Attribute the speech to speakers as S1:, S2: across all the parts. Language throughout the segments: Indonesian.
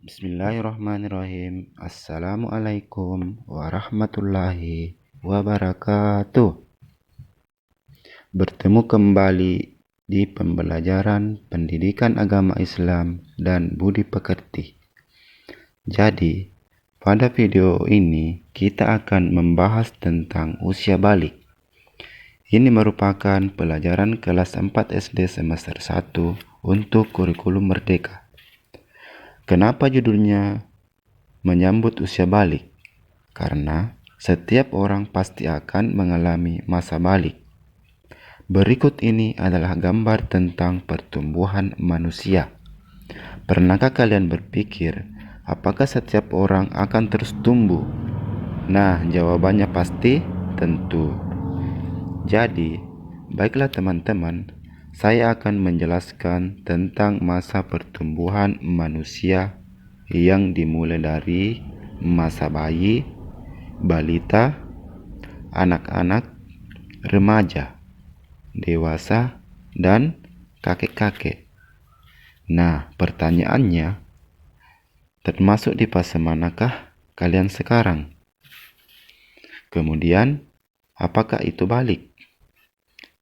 S1: Bismillahirrahmanirrahim. Assalamualaikum warahmatullahi wabarakatuh. Bertemu kembali di pembelajaran pendidikan agama Islam dan budi pekerti. Jadi, pada video ini kita akan membahas tentang usia balik. Ini merupakan pelajaran kelas 4 SD semester 1 untuk kurikulum merdeka. Kenapa judulnya menyambut usia balik? Karena setiap orang pasti akan mengalami masa balik. Berikut ini adalah gambar tentang pertumbuhan manusia. Pernahkah kalian berpikir, apakah setiap orang akan terus tumbuh? Nah, jawabannya pasti tentu. Jadi, baiklah teman-teman, saya akan menjelaskan tentang masa pertumbuhan manusia yang dimulai dari masa bayi, balita, anak-anak, remaja, dewasa, dan kakek-kakek. Nah, pertanyaannya, termasuk di fase manakah kalian sekarang? Kemudian, apakah itu balik?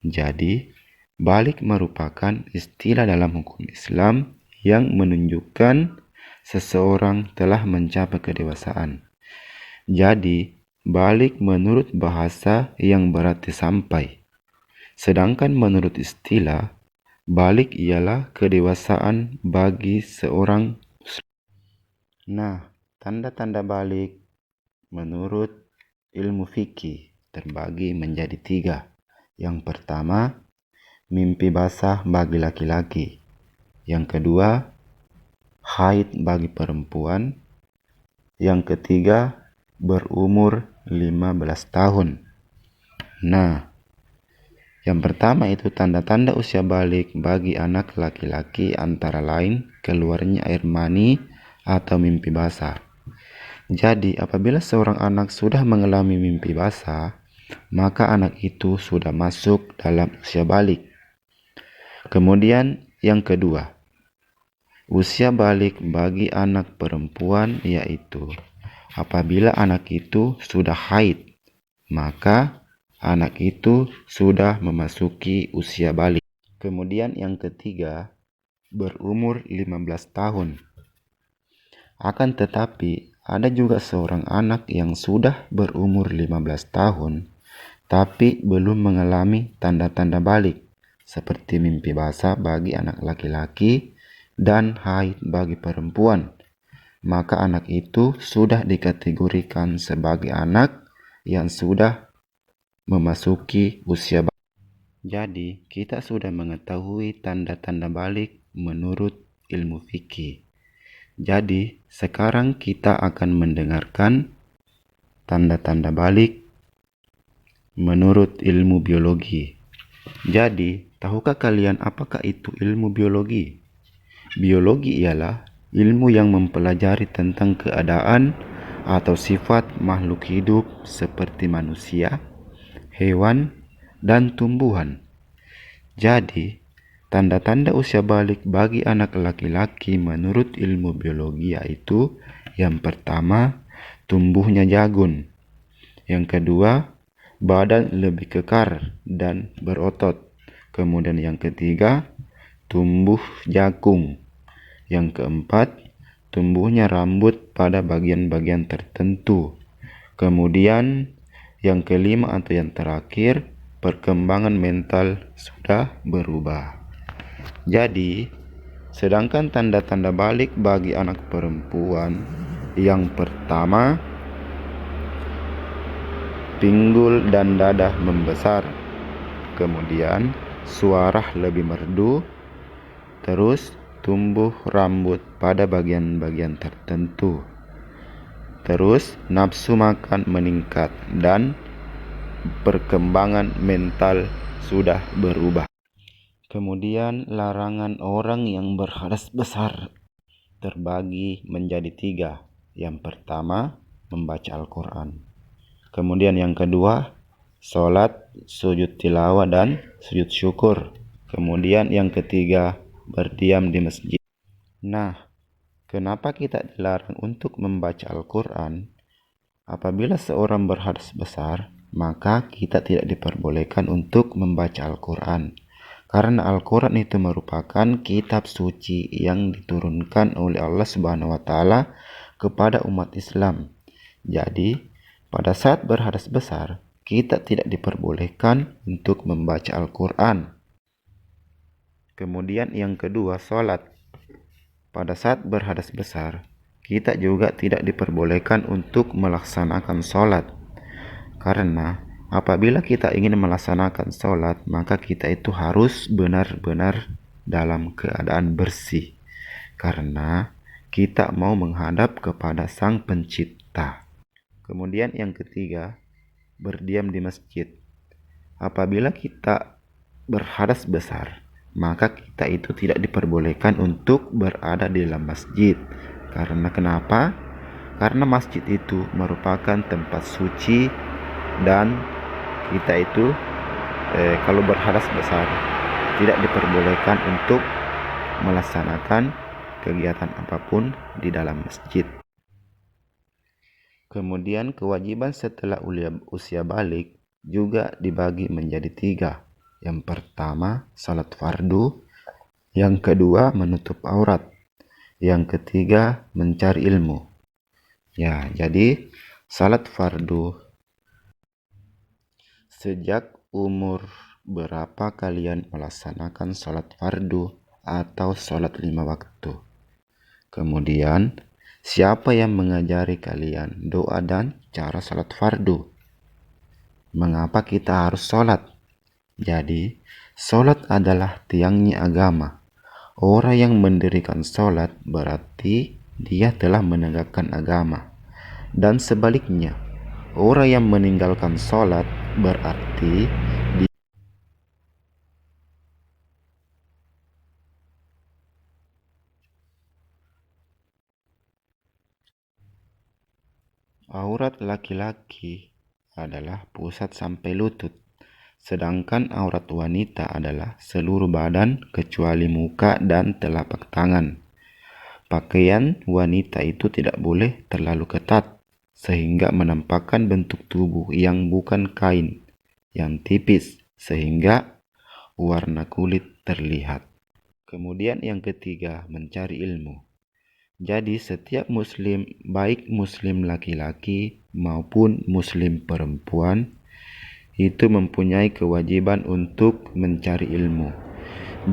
S1: Jadi, balik merupakan istilah dalam hukum Islam yang menunjukkan seseorang telah mencapai kedewasaan. Jadi, balik menurut bahasa yang berarti sampai. Sedangkan menurut istilah, balik ialah kedewasaan bagi seorang. Nah, tanda-tanda balik menurut ilmu fikih terbagi menjadi 3. Yang pertama, mimpi basah bagi laki-laki. Yang kedua, haid bagi perempuan. Yang ketiga, berumur 15 tahun. Nah, yang pertama itu tanda-tanda usia balik bagi anak laki-laki antara lain keluarnya air mani atau mimpi basah. Jadi, apabila seorang anak sudah mengalami mimpi basah, maka anak itu sudah masuk dalam usia balik. Kemudian yang kedua, usia balik bagi anak perempuan yaitu apabila anak itu sudah haid, maka anak itu sudah memasuki usia balik. Kemudian yang ketiga, berumur 15 tahun. Akan tetapi, ada juga seorang anak yang sudah berumur 15 tahun, tapi belum mengalami tanda-tanda balik, seperti mimpi basah bagi anak laki-laki dan haid bagi perempuan. Maka anak itu sudah dikategorikan sebagai anak yang sudah memasuki usia balik. Jadi, kita sudah mengetahui tanda-tanda balik menurut ilmu fikih. Jadi, sekarang kita akan mendengarkan tanda-tanda balik menurut ilmu biologi. Jadi, tahukah kalian apakah itu ilmu biologi? Biologi ialah ilmu yang mempelajari tentang keadaan atau sifat makhluk hidup seperti manusia, hewan, dan tumbuhan. Jadi, tanda-tanda usia balik bagi anak laki-laki menurut ilmu biologi yaitu yang pertama, tumbuhnya jagun. Yang kedua, badan lebih kekar dan berotot. Kemudian yang ketiga, tumbuh jagung. Yang keempat, tumbuhnya rambut pada bagian-bagian tertentu. Kemudian yang kelima atau yang terakhir, perkembangan mental sudah berubah. Jadi, sedangkan tanda-tanda balik bagi anak perempuan, yang pertama, pinggul dan dada membesar. Kemudian suara lebih merdu. Terus tumbuh rambut pada bagian-bagian tertentu. Terus nafsu makan meningkat dan perkembangan mental sudah berubah. Kemudian larangan orang yang berhadas besar terbagi menjadi 3. Yang pertama, membaca Al-Quran. Kemudian yang kedua, sholat, sujud tilawah, dan sujud syukur. Kemudian yang ketiga, berdiam di masjid. Nah, Kenapa kita dilarang untuk membaca Al-Quran? Apabila seorang berhadas besar, maka kita tidak diperbolehkan untuk membaca Al-Quran. Karena Al-Quran itu merupakan kitab suci yang diturunkan oleh Allah Subhanahu wa Ta'ala kepada umat Islam. Jadi, pada saat berhadas besar, kita tidak diperbolehkan untuk membaca Al-Quran. Kemudian yang kedua, sholat. Pada saat berhadas besar, kita juga tidak diperbolehkan untuk melaksanakan sholat. Karena apabila kita ingin melaksanakan sholat, maka kita itu harus benar-benar dalam keadaan bersih. Karena kita mau menghadap kepada Sang Pencipta. Kemudian yang ketiga, berdiam di masjid. Apabila kita berhadas besar, maka kita itu tidak diperbolehkan untuk berada di dalam masjid. Karena kenapa? Karena masjid itu merupakan tempat suci dan kita itu kalau berhadas besar tidak diperbolehkan untuk melaksanakan kegiatan apapun di dalam masjid. Kemudian kewajiban setelah usia balik juga dibagi menjadi 3. Yang pertama, salat fardu. Yang kedua, menutup aurat. Yang ketiga, mencari ilmu. Ya, jadi salat fardu. Sejak umur berapa kalian melaksanakan salat fardu atau salat 5 waktu? Kemudian, siapa yang mengajari kalian doa dan cara salat fardu? Mengapa kita harus salat? Jadi, salat adalah tiangnya agama. Orang yang mendirikan salat berarti dia telah menegakkan agama. Dan sebaliknya, orang yang meninggalkan salat berarti aurat laki-laki adalah pusat sampai lutut. Sedangkan aurat wanita adalah seluruh badan kecuali muka dan telapak tangan. Pakaian wanita itu tidak boleh terlalu ketat, sehingga menampakkan bentuk tubuh yang bukan kain, yang tipis, sehingga warna kulit terlihat. Kemudian yang ketiga, mencari ilmu. Jadi setiap muslim, baik muslim laki-laki maupun muslim perempuan, itu mempunyai kewajiban untuk mencari ilmu.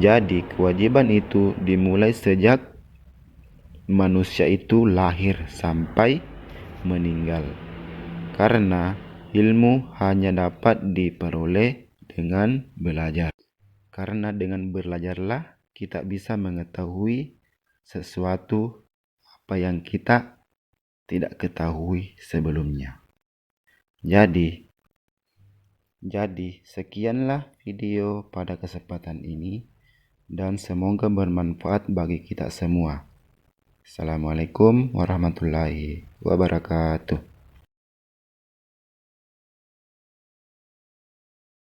S1: Jadi kewajiban itu dimulai sejak manusia itu lahir sampai meninggal. Karena ilmu hanya dapat diperoleh dengan belajar. Karena dengan belajarlah kita bisa mengetahui sesuatu apa yang kita tidak ketahui sebelumnya. Jadi, sekianlah video pada kesempatan ini dan semoga bermanfaat bagi kita semua. Assalamualaikum warahmatullahi wabarakatuh.